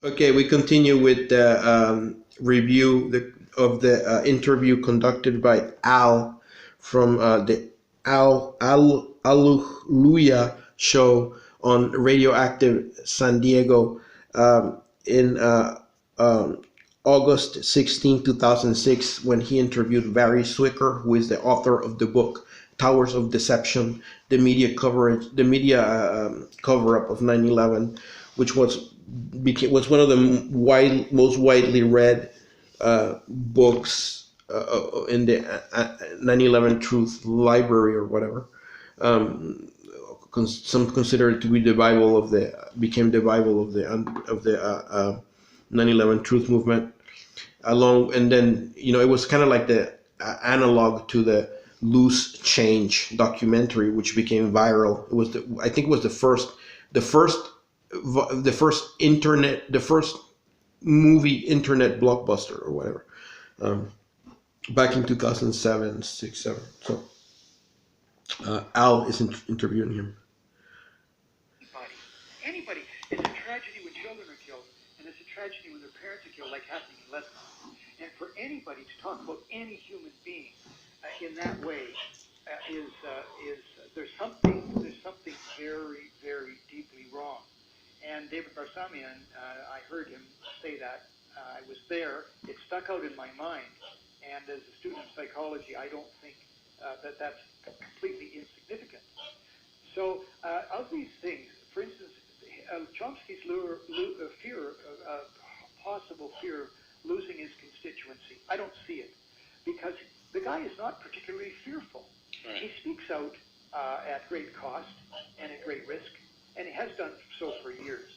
Okay, we continue with the review of the interview conducted by Al from the Alleluia show on Radioactive San Diego in August 16, 2006, when he interviewed Barry Swicker, who is the author of the book Towers of Deception, the media cover up of 9/11, which was one of the most widely read books in the 9/11 Truth Library or whatever. Um, some consider it to be the Bible of the became the Bible of the 9/11 Truth movement. Along and then it was kind of like the analog to the Loose Change documentary, which became viral. I think it was the first the first movie internet blockbuster or whatever, um, back in 2007, 6, 7. So Al is interviewing him. Anybody. It's a tragedy when children are killed, and it's a tragedy when their parents are killed, like happening in Lebanon. And for anybody to talk about any human being in that way is there's something very, very deeply wrong. And David Barsamian, I heard him say that. I was there. It stuck out in my mind. And as a student of psychology, I don't think that's completely insignificant. So of these things, for instance, Chomsky's possible fear of losing his constituency, I don't see it, because the guy is not particularly fearful. Right. He speaks out at great cost and at great risk, and he has done so for years.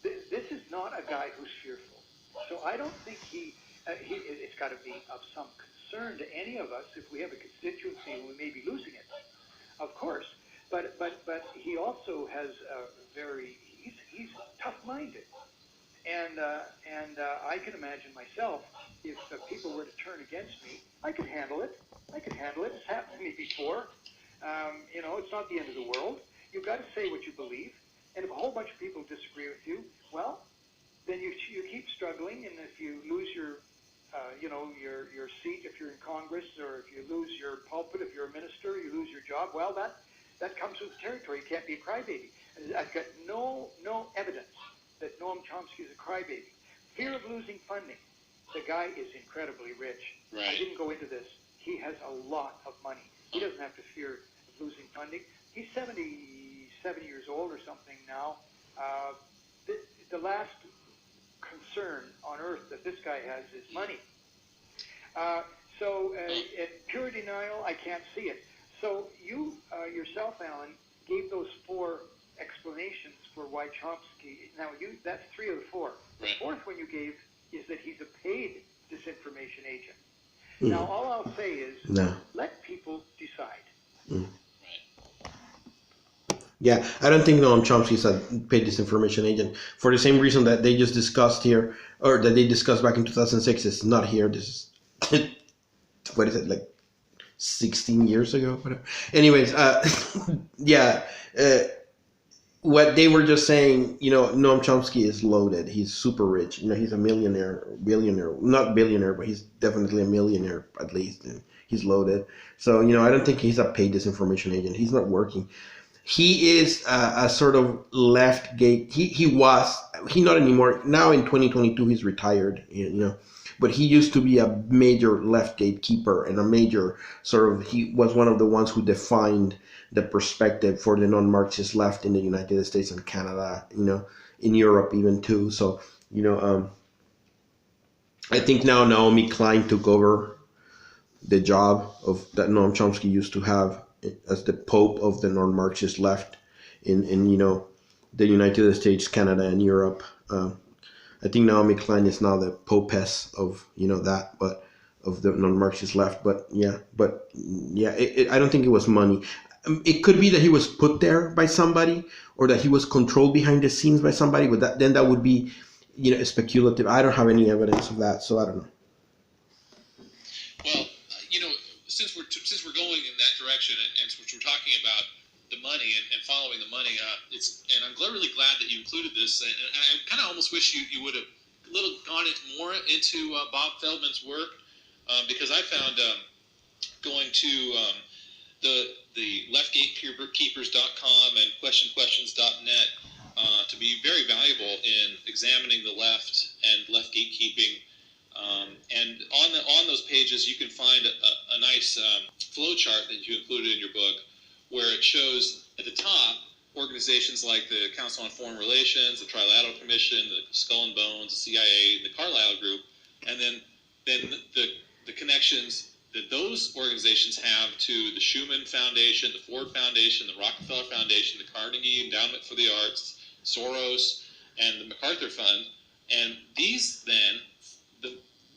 This is not a guy who's fearful. So I don't think it's got to be of some concern to any of us if we have a constituency and we may be losing it, of course. But he also has he's tough-minded, and I can imagine myself, if people were to turn against me, I could handle it. It's happened to me before. It's not the end of the world. You've got to say what you believe, and if a whole bunch of people disagree with you, well, then you keep struggling, and if you lose your seat, if you're in Congress, or if you lose your pulpit, if you're a minister, you lose your job, well, that comes with the territory. You can't be a crybaby. I've got no evidence that Noam Chomsky is a crybaby. Fear of losing funding. The guy is incredibly rich. Right. I didn't go into this. He has a lot of money. He doesn't have to fear of losing funding. He's 77 years old or something now. The last concern on earth that this guy has is money. So pure denial, I can't see it. So you yourself, Alan, gave those 4 explanations for why Chomsky. Now that's 3 of the 4. The 4th one you gave is that he's a paid disinformation agent. Mm. Now all I'll say is let people decide. Mm. Yeah, I don't think Noam Chomsky is a paid disinformation agent for the same reason that they just discussed here, or that they discussed back in 2006. It's not here. This is what is it, like 16 years ago? Whatever. Anyways, what they were just saying, Noam Chomsky is loaded. He's super rich. He's a billionaire, not billionaire, but he's definitely a millionaire at least. And he's loaded. So, I don't think he's a paid disinformation agent. He's not working. He is a sort of left gate. He not anymore. Now in 2022, he's retired, but he used to be a major left gatekeeper and a major he was one of the ones who defined the perspective for the non-Marxist left in the United States and Canada, in Europe even too. So, I think now Naomi Klein took over the job that Noam Chomsky used to have as the Pope of the non-Marxist left in the United States, Canada, and Europe. I think Naomi Klein is now the Popess of but of the non-Marxist left. But I don't think it was money. It could be that he was put there by somebody, or that he was controlled behind the scenes by somebody. But then that would be speculative. I don't have any evidence of that, so I don't know. Well, since we're going in that direction, and since we're talking about the money and following the money. And I'm really glad that you included this. And I kind of almost wish you would have gone more into Bob Feldman's work, because I found going to the leftgatekeepers.com and questionquestions.net to be very valuable in examining the left and left gatekeeping. And on those pages, you can find a nice flow chart that you included in your book, where it shows at the top organizations like the Council on Foreign Relations, the Trilateral Commission, the Skull and Bones, the CIA, the Carlyle Group, and then the connections that those organizations have to the Schuman Foundation, the Ford Foundation, the Rockefeller Foundation, the Carnegie Endowment for the Arts, Soros, and the MacArthur Fund. And these then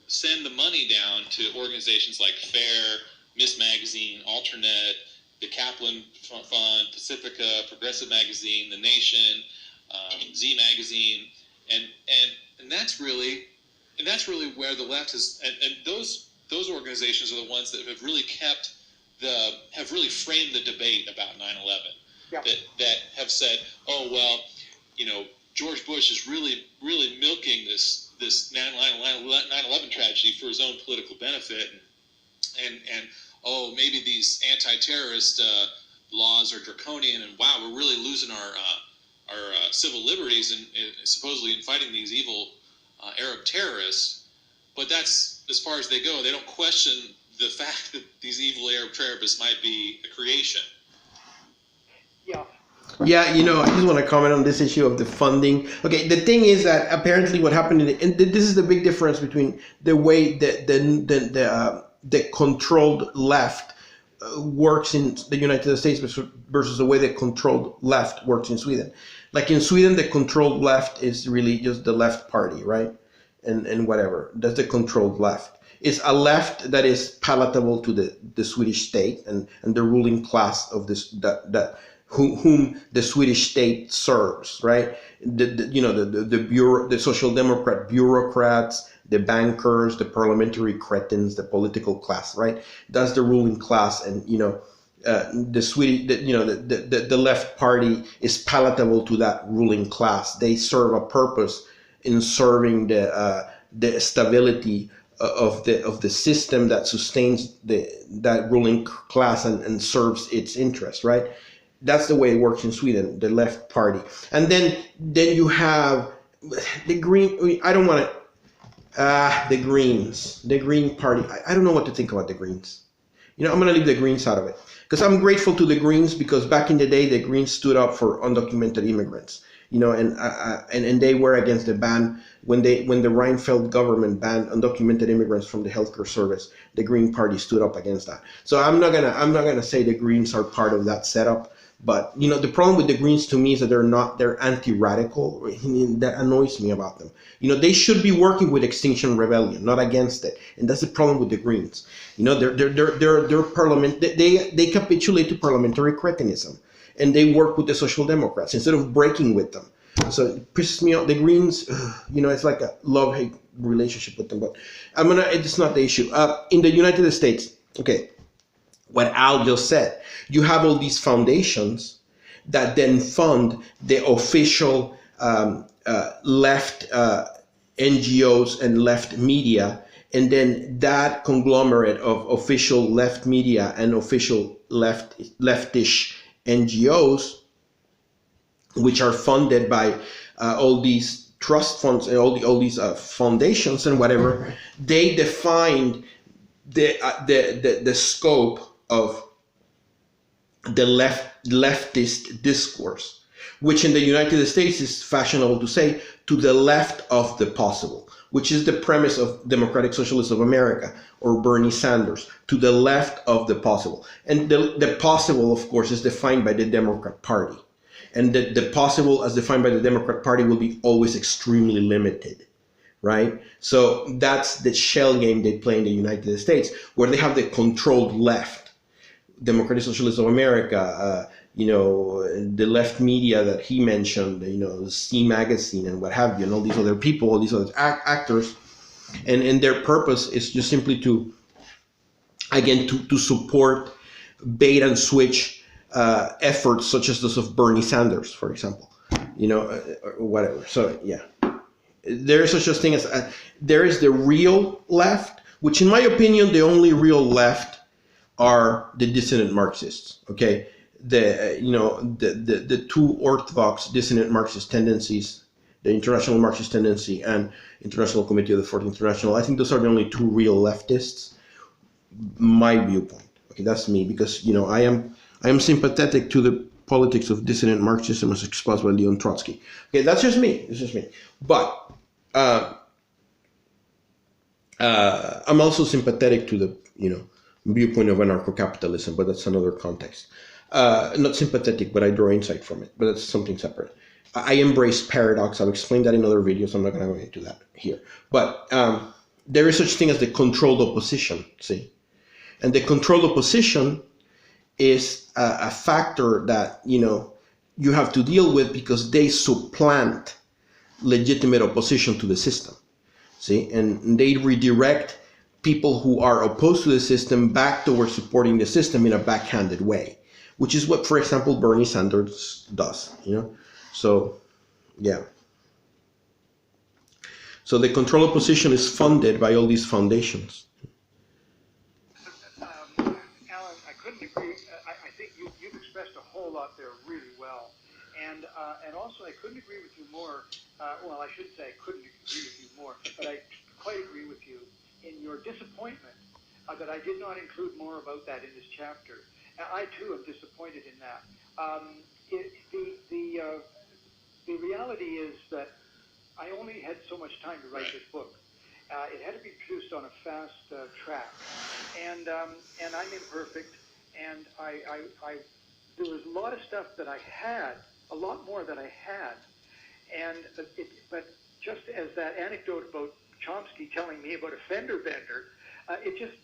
send the money down to organizations like FAIR, Miss Magazine, Alternet, the Kaplan Fund, Pacifica, Progressive Magazine, The Nation, Z Magazine, and that's really where the left is, and those organizations are the ones that have really have really framed the debate about 9/11. Yeah. That have said, oh well, George Bush is really milking this 9/11 tragedy for his own political benefit, and oh, maybe these anti-terrorist laws are draconian, and wow, we're really losing our civil liberties and supposedly in fighting these evil Arab terrorists. But that's as far as they go. They don't question the fact that these evil Arab terrorists might be a creation. Yeah. Yeah, I just want to comment on this issue of the funding. Okay, the thing is that apparently what happened, and this is the big difference between the way the controlled left works in the United States versus the way the controlled left works in Sweden. Like in Sweden, the controlled left is really just the left party, right? And whatever. That's the controlled left. It's a left that is palatable to the Swedish state and the ruling class of this whom the Swedish state serves, right? The social democrat bureaucrats, the bankers, the parliamentary cretins, the political class, right? That's the ruling class, and the Swedish, the left party is palatable to that ruling class. They serve a purpose in serving the stability of the system that sustains that ruling class and serves its interests, right? That's the way it works in Sweden, the left party. And then you have the green. I don't want to. The Greens, the Green Party. I don't know what to think about the Greens. I'm going to leave the Greens out of it because I'm grateful to the Greens because back in the day, the Greens stood up for undocumented immigrants. And they were against the ban when the Reinfeldt government banned undocumented immigrants from the healthcare service. The Green Party stood up against that. So I'm not gonna say the Greens are part of that setup. But the problem with the Greens to me is that they're anti-radical. That annoys me about them. They should be working with Extinction Rebellion, not against it. And that's the problem with the Greens. They're parliament. They capitulate to parliamentary cretinism, and they work with the Social Democrats instead of breaking with them. So it pisses me off. The Greens, it's like a love-hate relationship with them. But it's not the issue. In the United States, okay. What Al just said, you have all these foundations that then fund the official left NGOs and left media, and then that conglomerate of official left media and official leftish NGOs, which are funded by all these trust funds and all these foundations and whatever, they defined the scope of the leftist discourse, which in the United States is fashionable to say to the left of the possible, which is the premise of Democratic Socialists of America or Bernie Sanders, to the left of the possible. And the possible, of course, is defined by the Democrat Party. And the possible as defined by the Democrat Party will be always extremely limited, right? So that's the shell game they play in the United States, where they have the controlled left, Democratic Socialists of America, the left media that he mentioned, C Magazine and what have you, and all these other people, all these other actors, and their purpose is just simply to support bait and switch efforts such as those of Bernie Sanders, for example, or whatever. So yeah, there is such a thing as there is the real left, which in my opinion, the only real left are the dissident Marxists. Okay, the two orthodox dissident Marxist tendencies, the International Marxist Tendency and International Committee of the Fourth International. I think those are the only two real leftists. My viewpoint. Okay, that's me, because I am sympathetic to the politics of dissident Marxism as exposed by Leon Trotsky. Okay, that's just me. It's just me. But I'm also sympathetic to the viewpoint of anarcho-capitalism, but that's another context. Not sympathetic, but I draw insight from it. But that's something separate. I embrace paradox. I've explained that in other videos. I'm not going to go into that here. But there is such thing as the controlled opposition, see? And the controlled opposition is a factor that, you have to deal with because they supplant legitimate opposition to the system, see? And they redirect people who are opposed to the system back towards supporting the system in a backhanded way, which is what, for example, Bernie Sanders does, So, yeah. So the control opposition is funded by all these foundations. Alan, I couldn't agree. I think you've expressed a whole lot there really well. And also I couldn't agree with you more. Well, I should say I couldn't agree with you more, but I quite agree with you in your disappointment that I did not include more about that in this chapter. I too am disappointed in that. The reality is that I only had so much time to write this book. It had to be produced on a fast track, and I'm imperfect, and there was a lot of stuff that I had, a lot more that I had, but just as that anecdote about Chomsky telling me about a fender bender, it just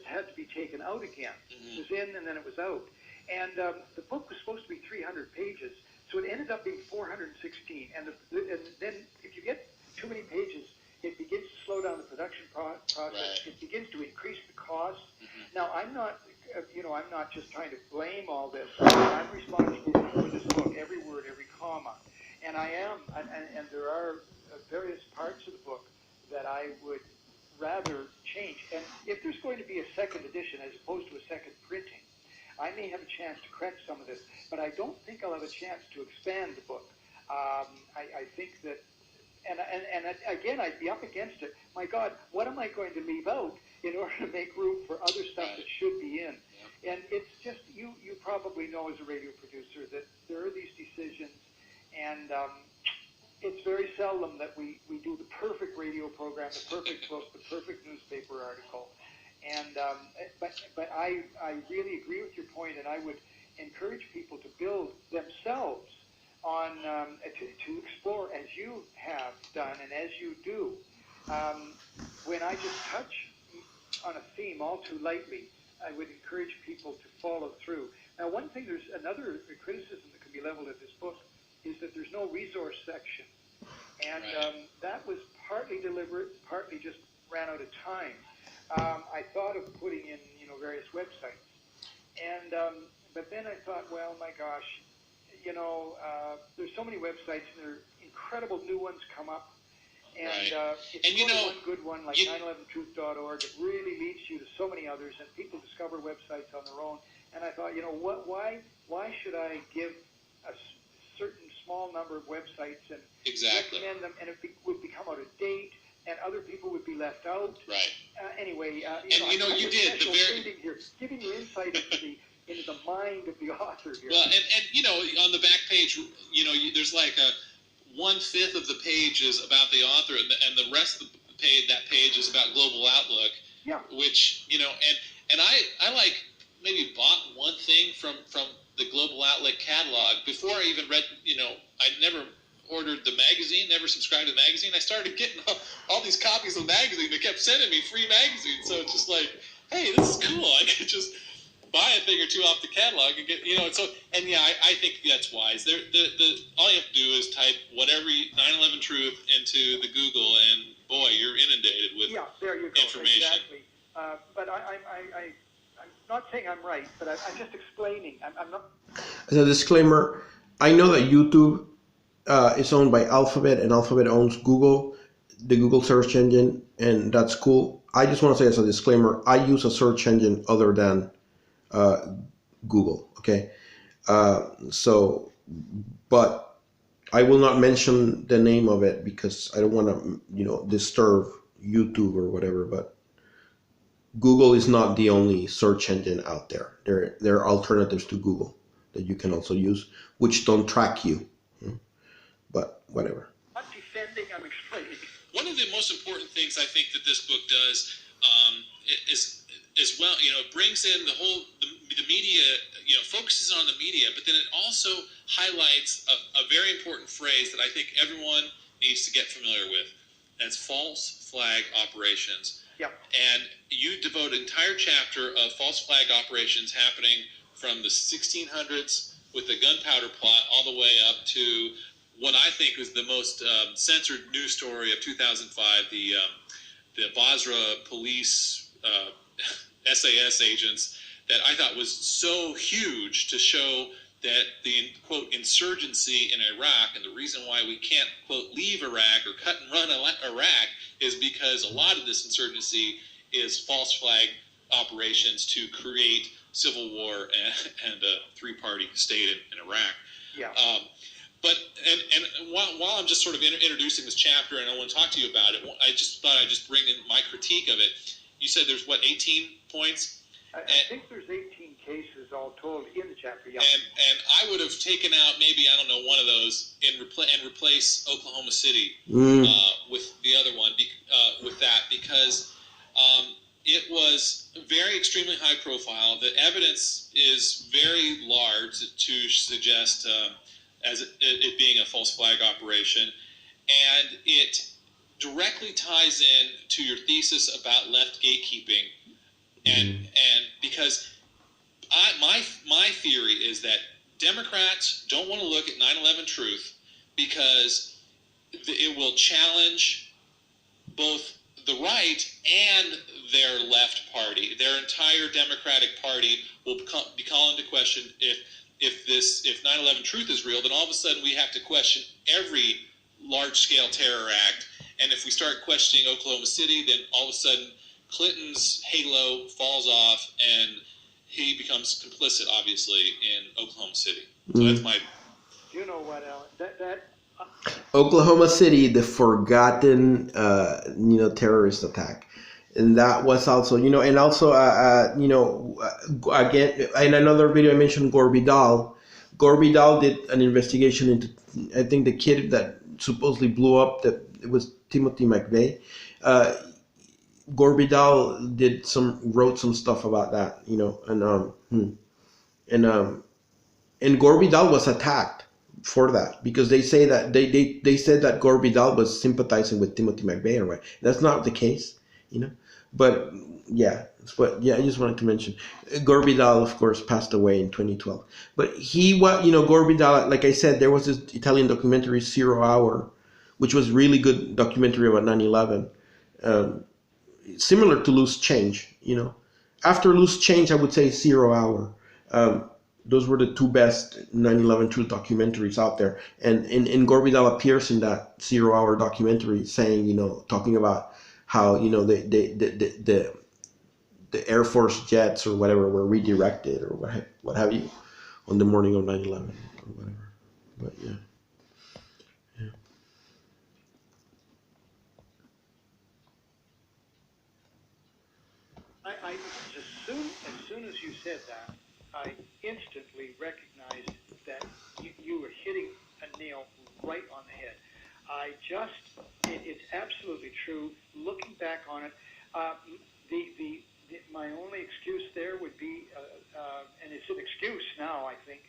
had to be taken out again. It was in and then it was out. And the book was supposed to be 300 pages, so it ended up being 416. And then if you get too many pages, it begins to slow down the production process. Right. It begins to increase the cost. Now, I'm not just trying to blame all this. I'm responsible for this book, every word, every comma. And I am, and there are various parts of the book that I would rather change. And if there's going to be a second edition as opposed to a second printing, I may have a chance to correct some of this, but I don't think I'll have a chance to expand the book. I think that, and again, I'd be up against it. My God, what am I going to leave out in order to make room for other stuff that should be in? And it's just, you probably know as a radio producer that there are these decisions, and it's very seldom that we do the perfect radio program, the perfect book, the perfect newspaper article. And but I really agree with your point, and I would encourage people to build themselves on to explore as you have done and as you do. When I just touch on a theme all too lightly, I would encourage people to follow through. Now, one thing, there's another criticism that can be leveled at this book is that there's no resource section, and that was partly deliberate, partly just ran out of time. I thought of putting in, various websites, and but then I thought, well, my gosh, there's so many websites, and there are incredible new ones come up, and it's one good one like 911truth.org. It really leads you to so many others, and people discover websites on their own. And I thought, why should I give a certain small number of websites and recommend them, and it would become out of date, and other people would be left out. Right. Anyway, you did the very here, giving you insight into the mind of the author here. Well, and on the back page, there's like 1/5 of the page is about the author, and the rest of the page is about Global Outlook. Yeah. Which and I like maybe bought one thing from the Global Outlook catalog before I even read. I never ordered the magazine, never subscribed to the magazine. I started getting all these copies of the magazine. They kept sending me free magazines, so it's just like, hey, this is cool. I could just buy a thing or two off the catalog and get, I think that's wise. All you have to do is type whatever 9/11 Truth into the Google, and boy, you're inundated with there you go. information. Exactly. But not saying I'm right, but I'm just explaining. I'm not. As a disclaimer, I know that YouTube is owned by Alphabet, and Alphabet owns Google, the Google search engine, and that's cool. I just want to say as a disclaimer, I use a search engine other than Google, okay? But I will not mention the name of it because I don't want to, disturb YouTube or whatever, but Google is not the only search engine out there. There are alternatives to Google that you can also use, which don't track you. But whatever. I'm not defending, I'm explaining. One of the most important things I think that this book does is well, it brings in the media, focuses on the media, but then it also highlights a very important phrase that I think everyone needs to get familiar with. That's false flag operations. Yep. And you devote an entire chapter of false flag operations happening from the 1600s with the gunpowder plot all the way up to what I think was the most censored news story of 2005, the Basra police SAS agents, that I thought was so huge to show that the, quote, insurgency in Iraq, and the reason why we can't, quote, leave Iraq or cut and run Iraq is because a lot of this insurgency is false flag operations to create civil war and a three-party state in Iraq. Yeah. But while I'm just sort of introducing this chapter and I want to talk to you about it, I just thought I'd just bring in my critique of it. You said there's, 18 points? I think there's 18 cases all told in the chapter, yeah. And I would have taken out maybe, I don't know, one of those and replace Oklahoma City with the other one, with that, because it was very extremely high profile. The evidence is very large to suggest as it being a false flag operation, and it directly ties in to your thesis about left gatekeeping, and because my theory is that Democrats don't want to look at 9/11 truth because it will challenge both the right and their left party. Their entire Democratic Party will be called into question if 9/11 truth is real. Then all of a sudden we have to question every large-scale terror act, and if we start questioning Oklahoma City, then all of a sudden Clinton's halo falls off and he becomes complicit, obviously, in Oklahoma City. So that's my... You know what, Alan? Oklahoma City, the forgotten, terrorist attack. And that was also, and also, again, in another video I mentioned Gore Vidal. Gore Vidal did an investigation into, I think, the kid that supposedly blew up, it was Timothy McVeigh. Gore Vidal wrote some stuff about that, and Gore Vidal was attacked for that because they say that they said that Gore Vidal was sympathizing with Timothy McVeigh, right? That's not the case, But yeah, I just wanted to mention Gore Vidal, of course, passed away in 2012. But Gore Vidal, like I said, there was this Italian documentary 0 Hour, which was really good documentary about 9/11. Similar to Loose Change, After Loose Change, I would say 0 Hour. Those were the two best 9/11 truth documentaries out there. And Gore Vidal appears in that 0 Hour documentary saying, talking about how, the Air Force jets or whatever were redirected or what have you on the morning of 9/11 or whatever. But yeah. As soon as you said that, I instantly recognized that you were hitting a nail right on the head. It's absolutely true. Looking back on it, my only excuse there would be, and it's an excuse now, I think,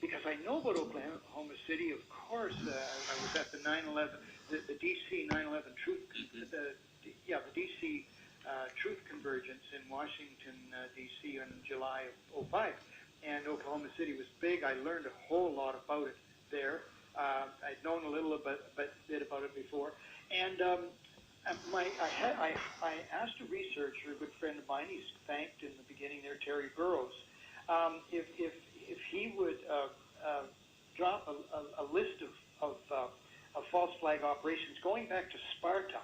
because I know about Oklahoma City. Of course, I was at the 9/11, the DC 9/11 truth, the DC. Truth Convergence in Washington, D.C. in July of 2005. And Oklahoma City was big. I learned a whole lot about it there. I'd known a little bit about it before. And I asked a researcher, a good friend of mine, he's thanked in the beginning there, Terry Burroughs, if he would drop a list of false flag operations going back to Sparta.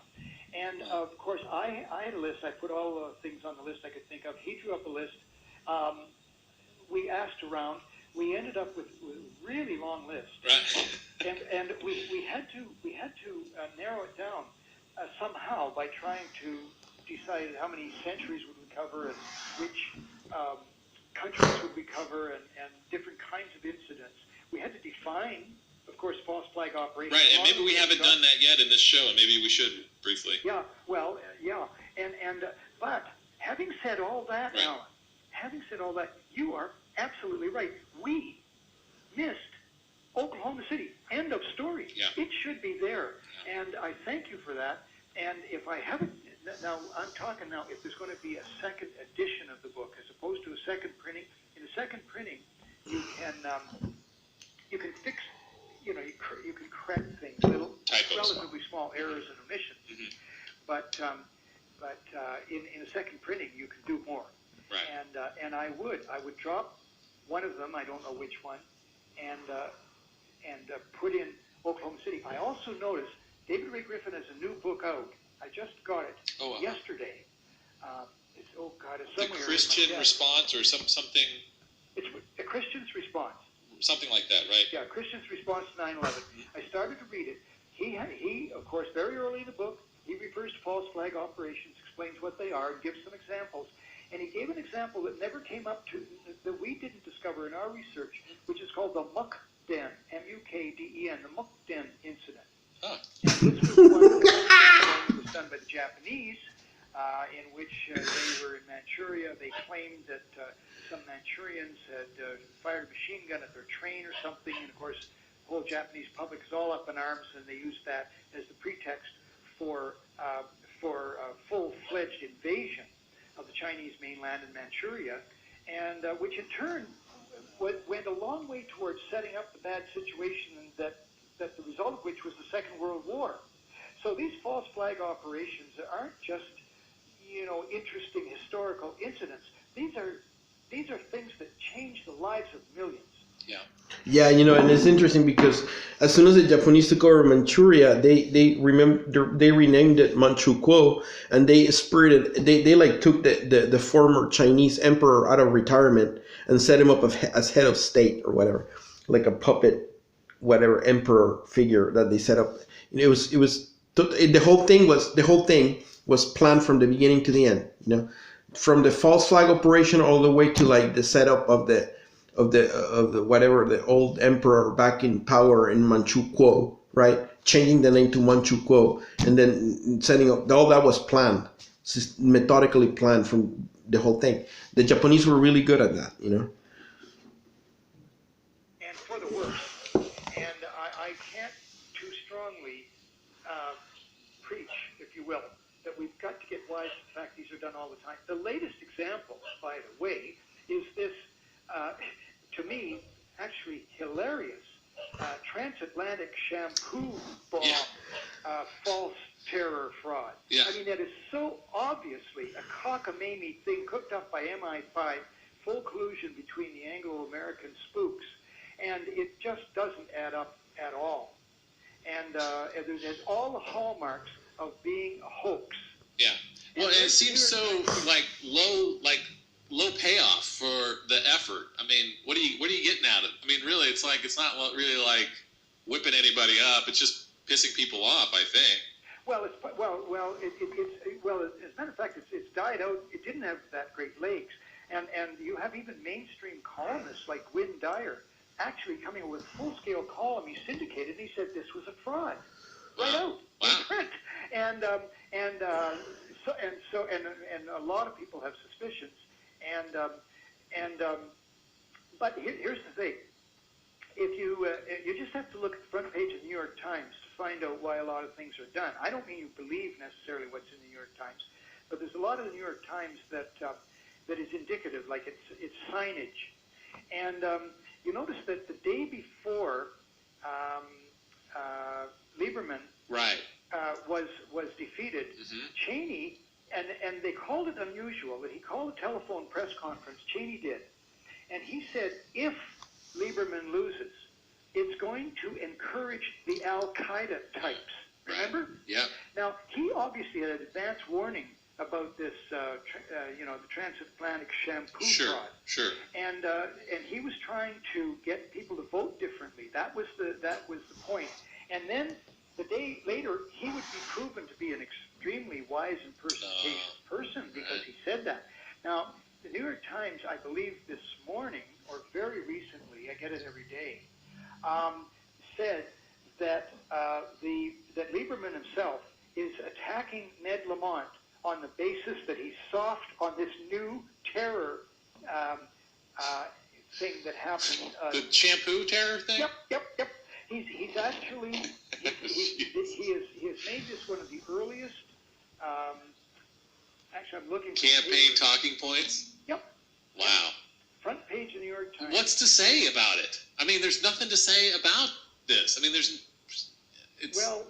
And of course, I had a list. I put all the things on the list I could think of. He drew up a list. We asked around. We ended up with a really long list. Right. And we had to narrow it down somehow by trying to decide how many centuries would we cover and which countries would we cover and different kinds of incidents. We had to define, of course, false flag operations. Right, and maybe we haven't done that yet in this show, and maybe we should briefly. Yeah, well, yeah, but having said all that, right. Alan, having said all that, you are absolutely right. We missed Oklahoma City. End of story. Yeah. It should be there, and I thank you for that. And if I haven't, now I'm talking now, if there's going to be a second edition of the book as opposed to a second printing, in a second printing, you can fix, you can correct things, little typos, relatively small errors and omissions. Mm-hmm. But in a second printing, you can do more. Right. And I would drop one of them, I don't know which one, and put in Oklahoma City. I also noticed David Ray Griffin has a new book out. I just got it yesterday. It's somewhere. The Christian Response or something. It's a Christian's Response. Something like that, right? Yeah, Christian's Response to 9/11. I started to read it. He, of course, very early in the book, he refers to false flag operations, explains what they are, and gives some examples. And he gave an example that never came up that we didn't discover in our research, which is called the Mukden, M-U-K-D-E-N, the Mukden incident. Huh. And this was one that was done by the Japanese, in which they were in Manchuria. They claimed that some Manchurians had fired a machine gun at their train or something, and of course, the whole Japanese public is all up in arms, and they used that as the pretext for full-fledged invasion of the Chinese mainland and Manchuria, and which in turn went a long way towards setting up the bad situation, and that the result of which was the Second World War. So these false flag operations aren't just interesting historical incidents. These are things that change the lives of millions. Yeah. Yeah, and it's interesting because as soon as the Japanese took over Manchuria, they renamed it Manchukuo, and they took the former Chinese emperor out of retirement and set him up as head of state or whatever, like a puppet, whatever emperor figure that they set up. The whole thing was planned from the beginning to the end. From the false flag operation all the way to like the setup of the whatever the old emperor back in power in Manchukuo, right? Changing the name to Manchukuo and then setting up, all that was planned, methodically planned from the whole thing. The Japanese were really good at that, And for the worse. And I can't too strongly preach, if you will, that we've got to get wise to the fact these are done all the time. The latest example, by the way, is this to me, actually hilarious transatlantic shampoo bomb false terror fraud. Yeah. I mean, that is so obviously a cockamamie thing cooked up by MI5, full collusion between the Anglo-American spooks, and it just doesn't add up at all. And there's all the hallmarks of being a hoax. Yeah. Well, and it seems so low payoff for the effort. I mean, what are you getting out of it? I mean, really, it's not really like whipping anybody up. It's just pissing people off, I think. Well, as a matter of fact, it's died out. It didn't have that great legs, and you have even mainstream columnists like Wynne Dyer actually coming up with a full-scale column. He syndicated, and he said this was a fraud, right out in print, and a lot of people have suspicions. But here's the thing: if you just have to look at the front page of the New York Times to find out why a lot of things are done. I don't mean you believe necessarily what's in the New York Times, but there's a lot of the New York Times that is indicative, like it's signage, and you notice that the day before Lieberman was defeated, Cheney, and they called it unusual, but he called a telephone press conference, Cheney did, and he said, if Lieberman loses, it's going to encourage the Al-Qaeda types. Remember? Yeah. Now, he obviously had an advance warning about this, the transatlantic shampoo fraud. Sure. And he was trying to get people to vote differently. That was the point. And then the day later, he would be proven to be an extremely wise and perspicacious person because he said that. Now, the New York Times, I believe this morning or very recently, I get it every day, said that that Lieberman himself is attacking Ned Lamont on the basis that he's soft on this new terror thing that happened. The shampoo terror thing? Yep. He's actually he has made this one of the earliest. Actually, I'm looking for campaign talking points. Yep. Wow. Front page of the New York Times. What's to say about it? I mean, there's nothing to say about this. I mean, well,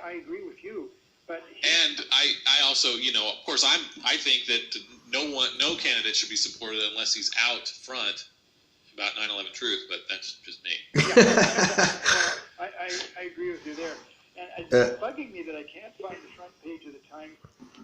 I agree with you, but and I also, of course, I think that no candidate should be supported unless he's out front about 9/11 truth, but that's just me. Well, I agree with you there, and it's bugging me that I can't find the front page of the Times.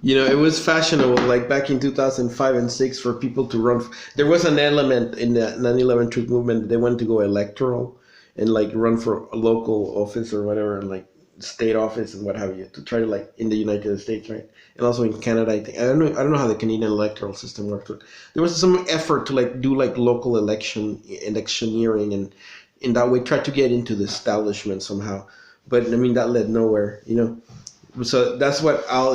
It was fashionable, like back in 2005 and 6, for people to run. There was an element in the 9/11 truth movement that they wanted to go electoral and like run for a local office or whatever, like state office and what have you, to try to like in the United States, right? And also in Canada, I think. I don't know how the Canadian electoral system works, but there was some effort to like do like local electioneering and in that way try to get into the establishment somehow. But I mean that led nowhere, So that's what Al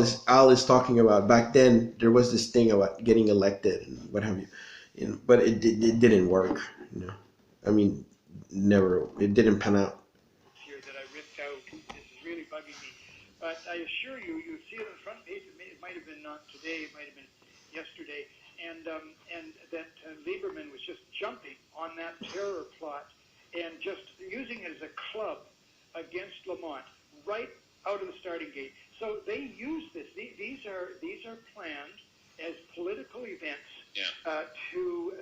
is talking about. Back then, there was this thing about getting elected and what have you, but it didn't work. I mean, never. It didn't pan out. Here that I ripped out. This is really bugging me. But I assure you, you see it on the front page. It might have been not today. It might have been yesterday. And that Lieberman was just jumping on that terror plot and just using it as a club against Lamont right out of the starting gate. So they use this. These are planned as political events to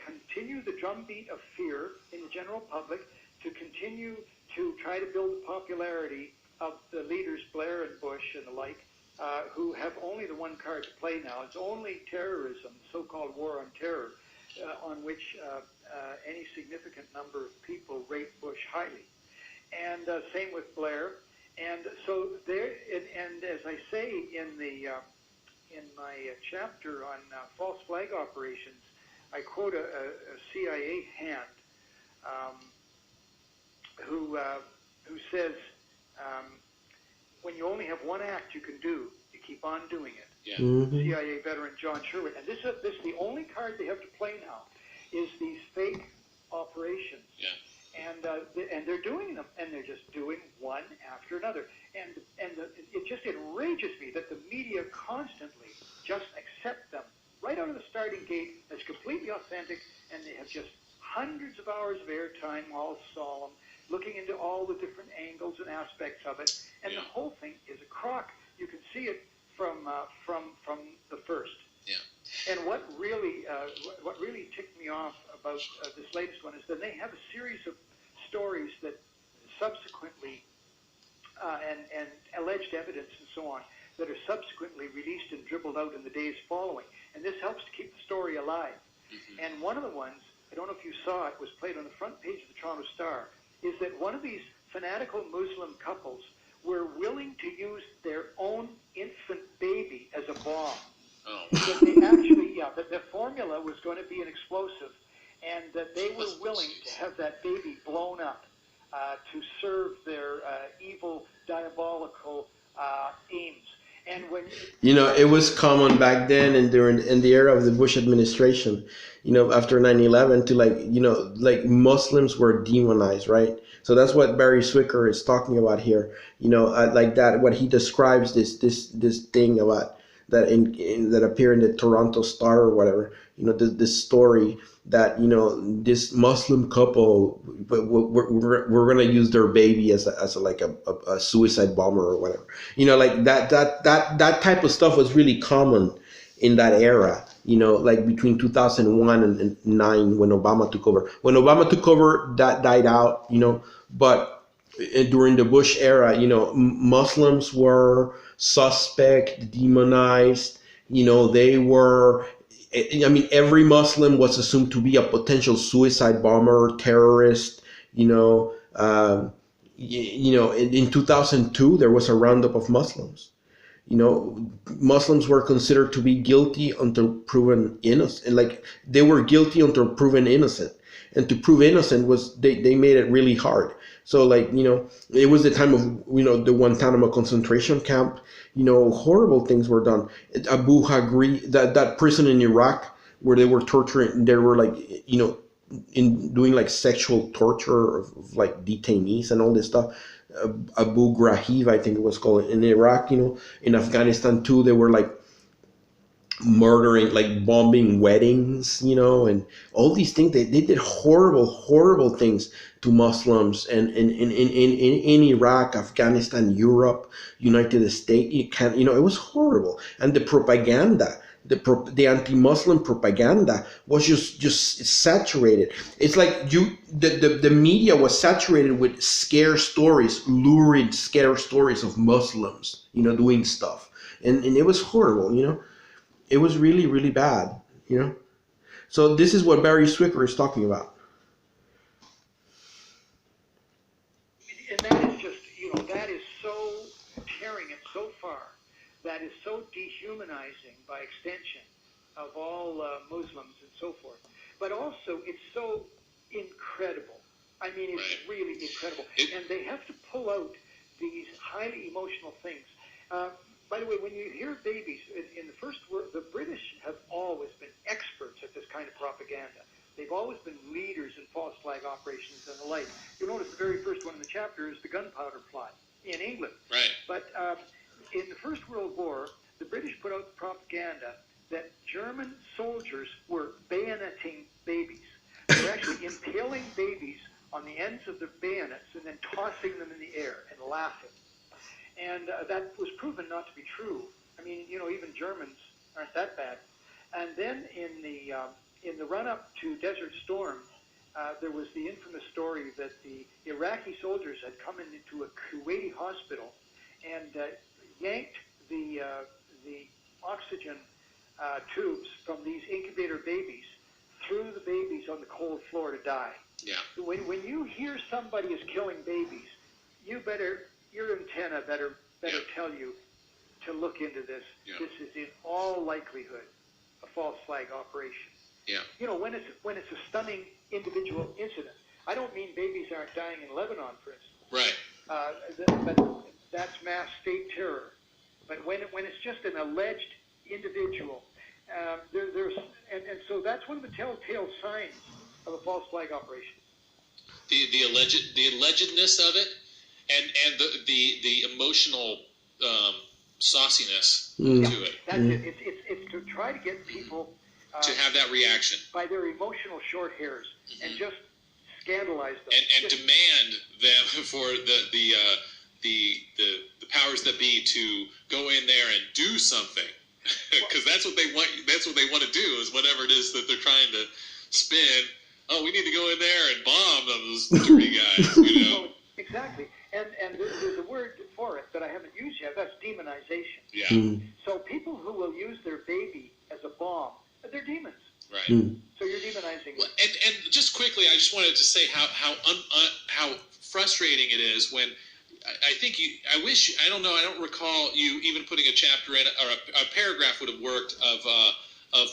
continue the drumbeat of fear in the general public, to continue to try to build the popularity of the leaders Blair and Bush and the like, who have only the one card to play now. It's only terrorism, so-called war on terror, on which any significant number of people rate Bush highly. And same with Blair. And so there, and as I say in my chapter on false flag operations, I quote a CIA hand who says, when you only have one act you can do, you keep on doing it. Yeah. Mm-hmm. CIA veteran John Sherwood. And this is the only card they have to play now, is these fake operations. Yeah. And they're doing them, and they're just doing one after another. And it just enrages me that the media constantly just accept them right out of the starting gate as completely authentic, and they have just hundreds of hours of airtime, all solemn, looking into all the different angles and aspects of it, and the whole thing is a crock. You can see it from the first. Yeah. And what really ticked me off about this latest one is that they have a series of stories that subsequently and alleged evidence and so on that are subsequently released and dribbled out in the days following. And this helps to keep the story alive. Mm-hmm. And one of the ones, I don't know if you saw it, was played on the front page of the Toronto Star, is that one of these fanatical Muslim couples were willing to use their own infant baby as a bomb. Oh. That they actually, that the formula was going to be an explosive, and that they were willing to have that baby blown up to serve their evil, diabolical aims. And when it was common back then and during in the era of the Bush administration, after 9/11, to like Muslims were demonized, right? So that's what Barry Swicker is talking about here. Like that, what he describes this thing about that that appear in the Toronto Star or whatever. This story that, this Muslim couple, but we're gonna use their baby as a suicide bomber or whatever. Like that type of stuff was really common in that era. Like between 2001 and 9 when Obama took over. When Obama took over, that died out. But during the Bush era, Muslims were suspect, demonized. They were. I mean, every Muslim was assumed to be a potential suicide bomber, terrorist. In 2002, there was a roundup of Muslims. Muslims were considered to be guilty until proven innocent. Like, they were guilty until proven innocent. And to prove innocent was, they made it really hard. So, like, it was the time of, the Guantanamo concentration camp. Horrible things were done. Abu Ghraib, that prison in Iraq where they were torturing, they were like, in doing like sexual torture of like detainees and all this stuff. Abu Ghraib, I think it was called, in Iraq. In Afghanistan too, they were like murdering, like bombing weddings, and all these things. They did horrible things to Muslims, and in Iraq, Afghanistan, Europe, United States. It was horrible. And the propaganda, the anti-Muslim propaganda was just saturated. It's like the media was saturated with scare stories, lurid scare stories of Muslims, doing stuff, and it was horrible. It was really, really bad. So this is what Barry Swicker is talking about. And that is just, that is so tearing it so far. That is so dehumanizing by extension of all Muslims and so forth. But also, it's so incredible. I mean, it's really incredible. And they have to pull out these highly emotional things. By the way, when you hear babies, in the First World, the British have always been experts at this kind of propaganda. They've always been leaders in false flag operations and the like. You'll notice the very first one in the chapter is the gunpowder plot in England. Right. But in the First World War, the British put out propaganda that German soldiers were bayoneting babies. They were actually impaling babies on the ends of their bayonets and then tossing them in the air and laughing. And that was proven not to be true. I mean, even Germans aren't that bad. And then in the run-up to Desert Storm, there was the infamous story that the Iraqi soldiers had come into a Kuwaiti hospital and yanked the oxygen tubes from these incubator babies, threw the babies on the cold floor to die. Yeah. When you hear somebody is killing babies, your antenna better tell you to look into this. Yeah. This is in all likelihood a false flag operation. Yeah. When it's a stunning individual incident. I don't mean babies aren't dying in Lebanon, for instance. Right. But that's mass state terror. But when it's just an alleged individual, so that's one of the telltale signs of a false flag operation. The allegedness of it, and the emotional sauciness to it. That's it. It's to try to get people to have that reaction by their emotional short hairs and just scandalize them and demand them for the powers that be to go in there and do something, because that's what they want. That's what they want to do, is whatever it is that they're trying to spin. Oh, we need to go in there and bomb those dirty guys. Exactly. And there's a word for it that I haven't used yet. That's demonization. Yeah. So people who will use their baby as a bomb, they're demons. Right. So you're demonizing them. And just quickly, I just wanted to say how frustrating it is when I don't recall you even putting a chapter in, or a paragraph would have worked of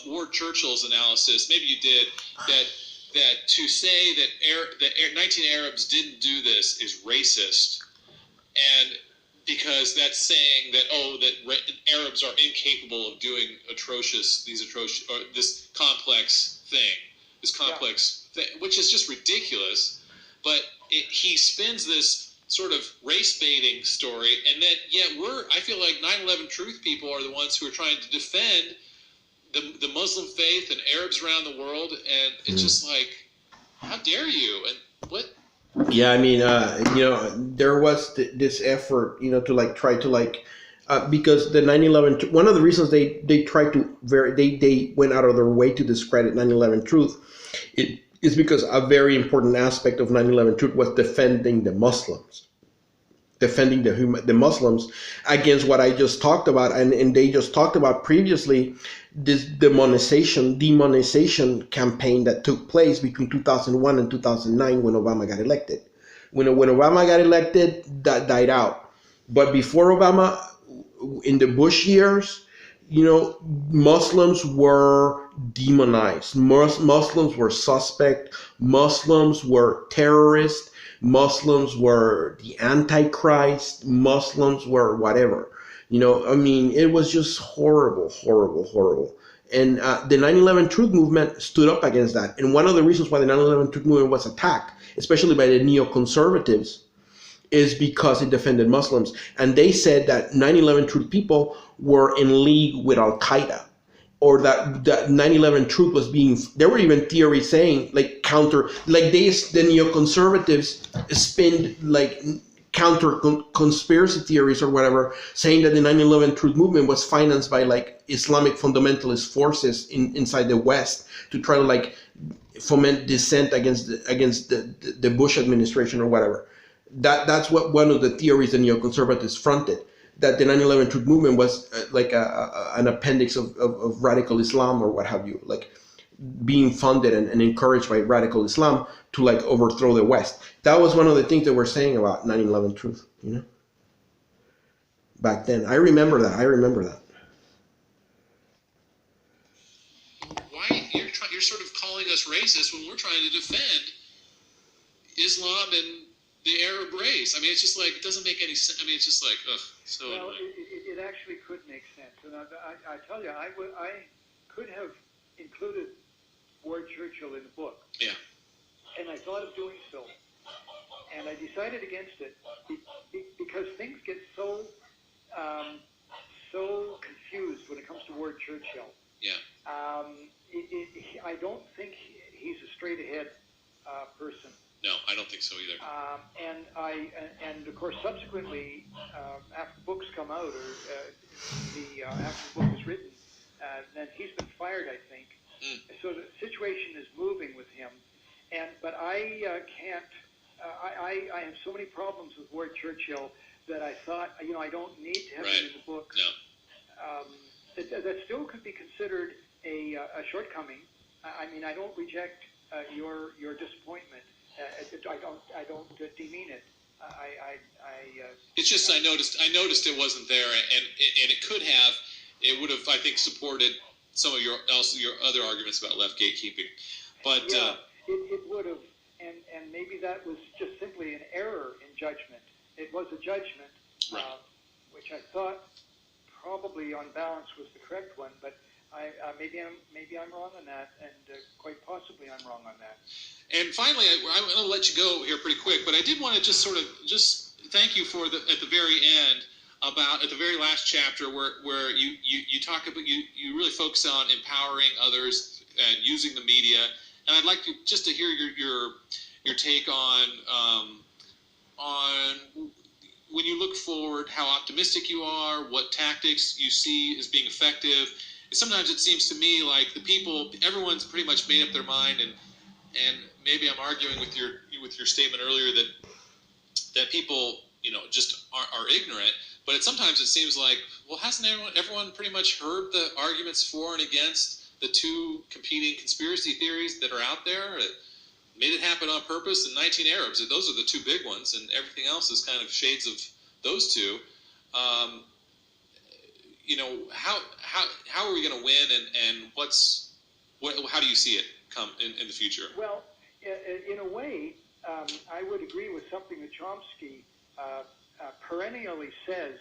Ward Churchill's analysis. Maybe you did that to say that 19 Arabs didn't do this is racist, and because that's saying that Arabs are incapable of doing this complex thing, which is just ridiculous. But he spins this sort of race baiting story, and that I feel like 9/11 truth people are the ones who are trying to defend the Muslim faith and Arabs around the world, and it's just like, how dare you? And what? Yeah, I mean, there was this effort, to like try to like, because the 9/11, one of the reasons they tried to they went out of their way to discredit 9/11 truth, it is because a very important aspect of 9/11 truth was defending the Muslims, defending the Muslims against what I just talked about, and they just talked about previously, this demonization campaign that took place between 2001 and 2009 when Obama got elected. When Obama got elected, that died out. But before Obama, in the Bush years, Muslims were demonized. Muslims were suspect. Muslims were terrorists. Muslims were the Antichrist. Muslims were whatever. I mean, it was just horrible, horrible, horrible. And the 9/11 Truth Movement stood up against that. And one of the reasons why the 9/11 Truth Movement was attacked, especially by the neoconservatives, is because it defended Muslims. And they said that 9/11 Truth people were in league with Al-Qaeda, or that 9/11 Truth was there were even theories saying, like, the neoconservatives spin, like, counter conspiracy theories or whatever, saying that the 9/11 Truth Movement was financed by, like, Islamic fundamentalist forces inside the West to try to, like, foment dissent against the Bush administration or whatever. That's what one of the theories the neoconservatives fronted, that the 9/11 Truth Movement was like an appendix of radical Islam or what have you, like being funded and encouraged by radical Islam to, like, overthrow the West. That was one of the things that we're saying about 9/11 Truth, back then. I remember that. Why you're sort of calling us racist when we're trying to defend Islam and the Arab race? I mean, it's just like, it doesn't make any sense. I mean, it's just like, ugh. So well, it actually could make sense, and I tell you, I could have included Ward Churchill in the book. Yeah. And I thought of doing so, and I decided against it because things get so confused when it comes to Ward Churchill. Yeah. I don't think he's a straight-ahead person. No, I don't think so either. And of course, subsequently, after the book's come out, or after the book is written, then he's been fired, I think. So the situation is moving with him, but I can't. I have so many problems with Ward Churchill that I thought, I don't need to have him in the book. No. That still could be considered a shortcoming. I mean, I don't reject your disappointment. I don't demean it. It's just I noticed it wasn't there, and it could have. It would have, I think, supported some of your other arguments about left gatekeeping. But yeah, it would have, and maybe that was just simply an error in judgment. It was a judgment, right, which I thought probably on balance was the correct one, but maybe I'm wrong on that, and quite possibly I'm wrong on that. And finally, I'm going to let you go here pretty quick, but I did want to just thank you for at the very end, at the very last chapter where you talk about, you really focus on empowering others and using the media, and I'd like to hear your take on when you look forward, how optimistic you are, what tactics you see as being effective. Sometimes it seems to me like everyone's pretty much made up their mind, and maybe I'm arguing with your statement earlier that people just are ignorant. But sometimes it seems like, well, hasn't everyone pretty much heard the arguments for and against the two competing conspiracy theories that are out there? It made it happen on purpose, and 19 Arabs. Those are the two big ones, and everything else is kind of shades of those two. How are we going to win, and how do you see it come in the future? Well, in a way, I would agree with something that Chomsky perennially says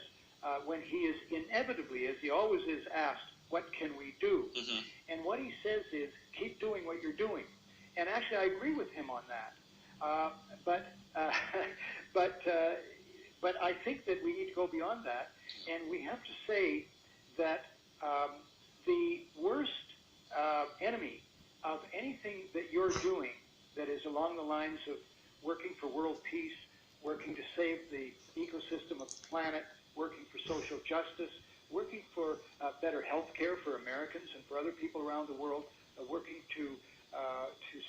when he is inevitably, as he always is, asked, what can we do? Mm-hmm. And what he says is, keep doing what you're doing. And actually, I agree with him on that. But I think that we need to go beyond that, and we have to say that the worst enemy of anything that you're doing that is along the lines of working for world peace, working to save the ecosystem of the planet, working for social justice, working for better health care for Americans and for other people around the world, working to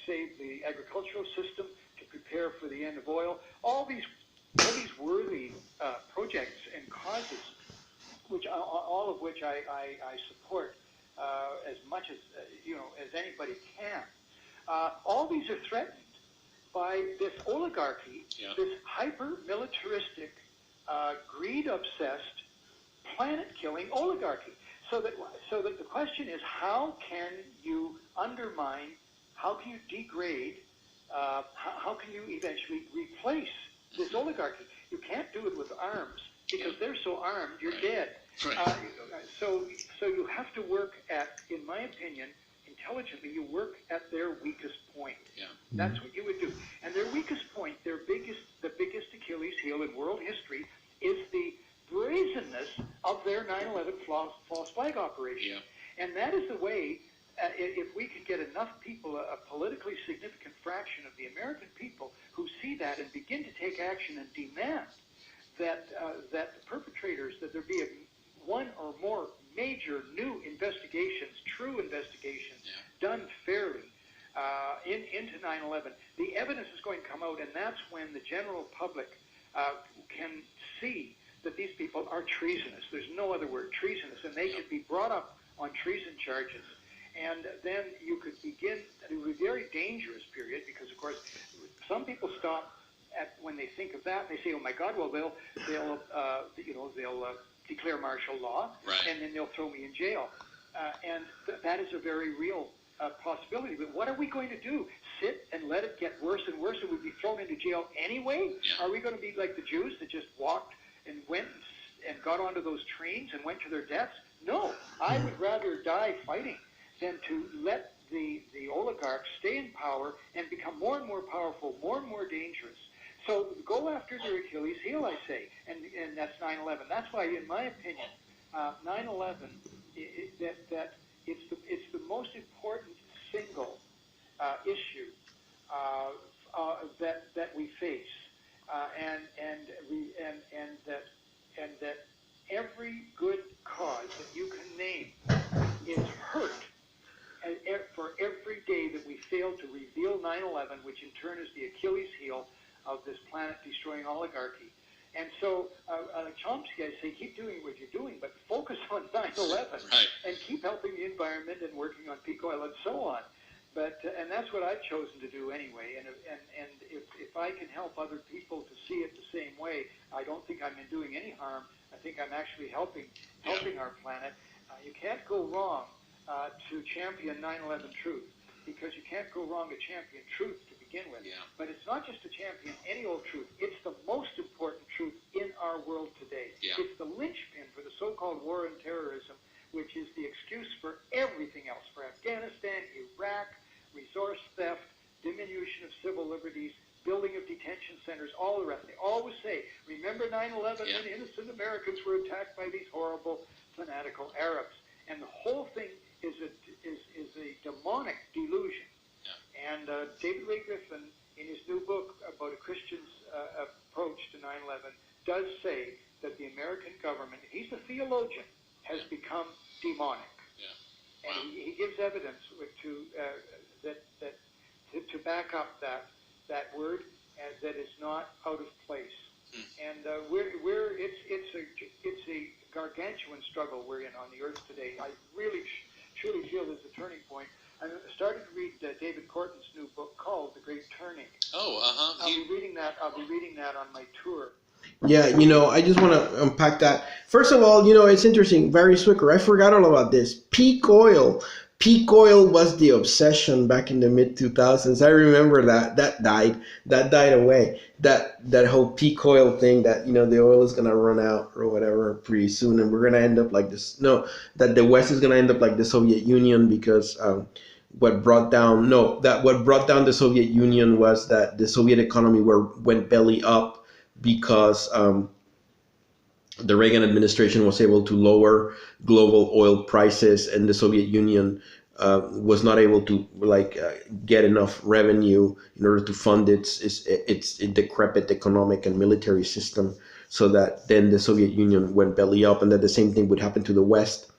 save the agricultural system, to prepare for the end of oil, all these worthy projects and causes, which all of which I support as much as as anybody can. All these are threatened by this oligarchy, this hyper-militaristic, greed-obsessed, planet-killing oligarchy. So that the question is, how can you undermine? How can you degrade? How can you eventually replace this oligarchy? You can't do it with arms, because they're so armed, you're dead. Right. So you have to work at, in my opinion, intelligently, you work at their weakest point. Yeah. That's what you would do. And their weakest point, the biggest Achilles heel in world history, is the brazenness of their 9/11 false flag operation. Yeah. And that is the way, if we can get enough people, a politically significant fraction of the American people who see that and begin to take action and demand that the perpetrators, that there be one or more major new investigations, true investigations, done fairly into 9/11, the evidence is going to come out, and that's when the general public can see that these people are treasonous. There's no other word, treasonous, and they could be brought up on treason charges. And then you could begin a very dangerous period, because, of course, some people stop at when they think of that. They say, "Oh my God, well they'll declare martial law, right, and then they'll throw me in jail." And that is a very real possibility. But what are we going to do? Sit and let it get worse and worse, and we'd be thrown into jail anyway? Yeah. Are we going to be like the Jews that just walked and went and got onto those trains and went to their deaths? No, I would rather die fighting than to let the oligarchs stay in power and become more and more powerful, more and more dangerous. So go after their Achilles heel, I say, and that's 9/11. That's why, in my opinion, 9/11, that it's the most important single issue that we face, and that every good cause that you can name is hurt for every day that we fail to reveal 9/11, which in turn is the Achilles heel of this planet-destroying oligarchy. And so, Chomsky, I say, keep doing what you're doing, but focus on 9/11, right, and keep helping the environment and working on peak oil and so on. But and that's what I've chosen to do anyway. And if I can help other people to see it the same way, I don't think I'm doing any harm. I think I'm actually helping our planet. You can't go wrong to champion 9/11 truth, because you can't go wrong to champion truth to begin with. Yeah. But it's not just to champion any old truth. It's the most important truth in our world today. Yeah. It's the linchpin for the so-called war on terrorism, which is the excuse for everything else, for Afghanistan, Iraq, resource theft, diminution of civil liberties, building of detention centers, all the rest. They always say, remember 9/11 when innocent Americans were attacked by these horrible, fanatical Arabs. And the whole thing is a demonic delusion. Yeah. And David Ray Griffin, in his new book about a Christian's approach to 9/11, does say that the American government, he's a theologian, has become demonic. Yeah. Wow. And he gives evidence to back up that word, that is not out of place. And it's a gargantuan struggle we're in on the earth today. I really truly feel there's a turning point. I started to read David Corton's new book called The Great Turning. Oh, I'll be reading that on my tour. Yeah, I just want to unpack that. First of all, it's interesting. Barry Swicker, I forgot all about this. Peak oil. Peak oil was the obsession back in the mid-2000s. I remember that died away. That whole peak oil thing, that the oil is gonna run out or whatever pretty soon, and we're gonna end up like this. No, that the West is gonna end up like the Soviet Union, because what brought down the Soviet Union was that the Soviet economy went belly up because the Reagan administration was able to lower global oil prices, and the Soviet Union was not able to get enough revenue in order to fund its decrepit economic and military system, so that then the Soviet Union went belly up, and that the same thing would happen to the West.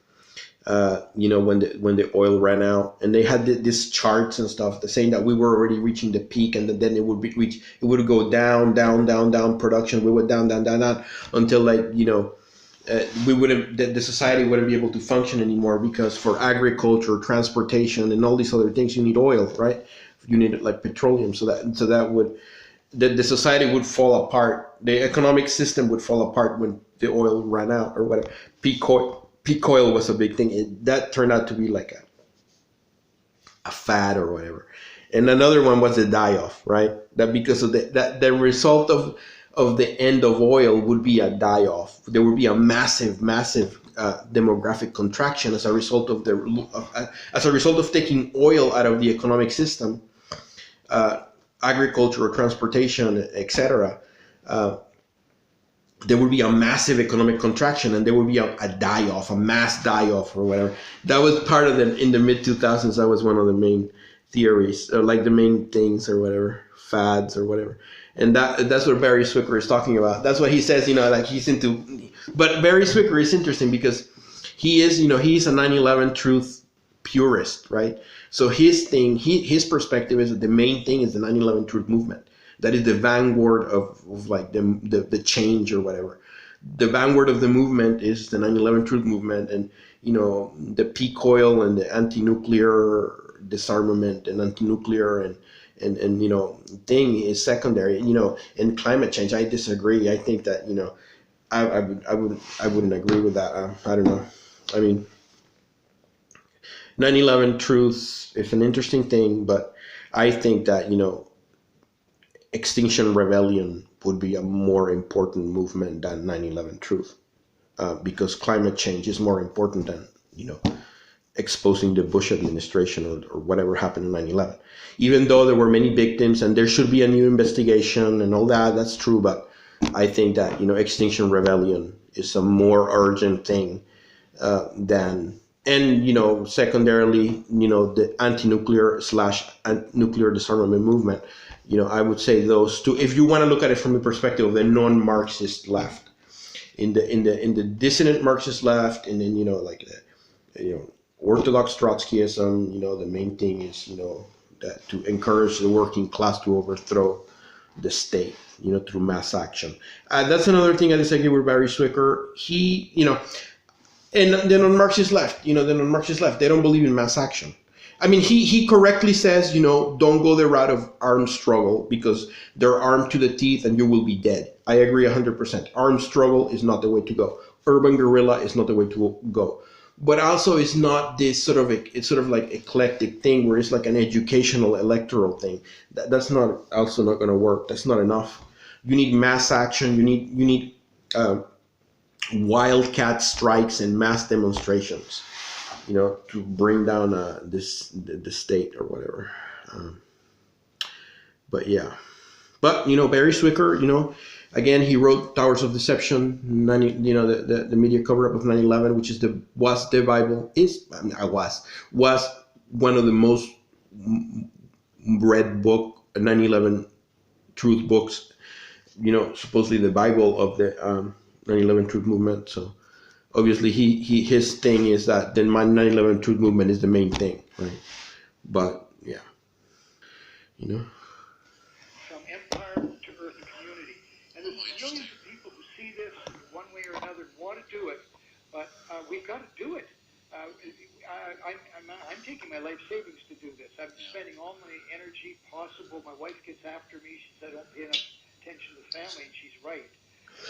When the oil ran out, and they had these charts and stuff saying that we were already reaching the peak, and then it would go down, production, we went down, until we wouldn't, the society wouldn't be able to function anymore, because for agriculture, transportation, and all these other things, you need oil, right? You need petroleum, so that would, the society would fall apart, the economic system would fall apart when the oil ran out or whatever. Peak oil was a big thing. That turned out to be like a fad or whatever. And another one was the die-off, right? That because of the result of the end of oil would be a die-off. There would be a massive demographic contraction as a result of taking oil out of the economic system, agriculture, transportation, etc. There would be a massive economic contraction, and there would be a die-off, a mass die-off or whatever. That was part of in the mid-2000s, that was one of the main theories, or the main things or whatever, fads or whatever. And that's what Barry Swicker is talking about. That's what he says, he's into. But Barry Swicker is interesting because he is, he's a 9/11 truth purist, right? So his thing, his perspective is that the main thing is the 9/11 truth movement. That is the vanguard of the change or whatever. The vanguard of the movement is the 9/11 truth movement, and the peak oil and the anti-nuclear disarmament and anti-nuclear and thing is secondary. And climate change, I disagree. I think that I wouldn't agree with that. I don't know. I mean, 9/11 truth is an interesting thing, but I think that Extinction Rebellion would be a more important movement than 9/11 truth, because climate change is more important than exposing the Bush administration or whatever happened in 9/11. Even though there were many victims and there should be a new investigation and all that, that's true. But I think that Extinction Rebellion is a more urgent thing than. And secondarily, the anti-nuclear / nuclear disarmament movement. I would say those two. If you want to look at it from the perspective of the non-Marxist left, in the dissident Marxist left, and then Orthodox Trotskyism, the main thing is that to encourage the working class to overthrow the state, through mass action. That's another thing I disagree with Barry Swicker. He, and the non-Marxist left, they don't believe in mass action. I mean, he correctly says, don't go the route of armed struggle, because they're armed to the teeth and you will be dead. I agree 100%. Armed struggle is not the way to go. Urban guerrilla is not the way to go. But also, it's not this it's sort of like eclectic thing where it's like an educational electoral thing. That's not also not going to work. That's not enough. You need mass action. You need wildcat strikes and mass demonstrations. To bring down the state or whatever. But yeah. But, Barry Swicker, again, he wrote Towers of Deception, the media cover-up of 9/11, which was the Bible, was one of the most read book, 9/11 truth books, supposedly the Bible of the 9/11 truth movement. So obviously his thing is that the 9/11 truth movement is the main thing, right? But yeah, From empire to earth community. And there's millions of people who see this one way or another and want to do it, but we've got to do it. I'm taking my life savings to do this. I'm spending all my energy possible. My wife gets after me. She says I don't pay enough attention to the family, and she's right.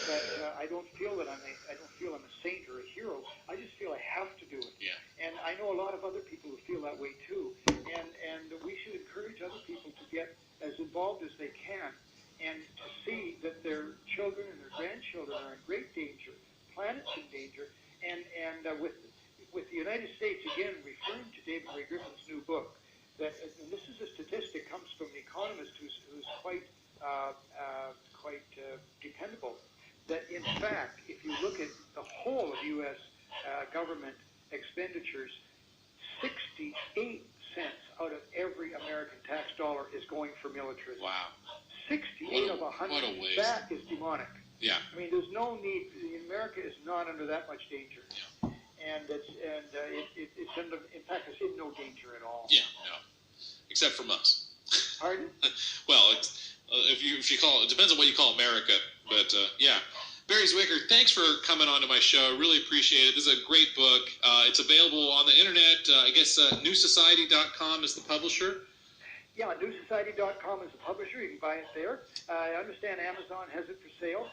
But I don't feel that I'm a saint or a hero. I just feel I have to do it. Yeah. And I know a lot of other people who feel that way too. And we should encourage other people to get as involved as they can, and to see that their children and their grandchildren are in great danger, planet's in danger, and with the United States, again, referring to David Ray Griffin's new book, that, and this is a statistic, comes from an economist who's quite dependable, that in fact, if you look at the whole of U.S. Government expenditures, 68 cents out of every American tax dollar is going for militarism. Wow. 68 of 100. What a waste. That is demonic. Yeah. I mean, there's no need. America is not under that much danger, and it's under, in fact, it's in no danger at all. Yeah. No. Except from us. Pardon? Well, if you call it depends on what you call America, but yeah. Barry Zwicker, thanks for coming on to my show. I really appreciate it. This is a great book. It's available on the internet. I guess newsociety.com is the publisher. Yeah, newsociety.com is the publisher. You can buy it there. I understand Amazon has it for sale.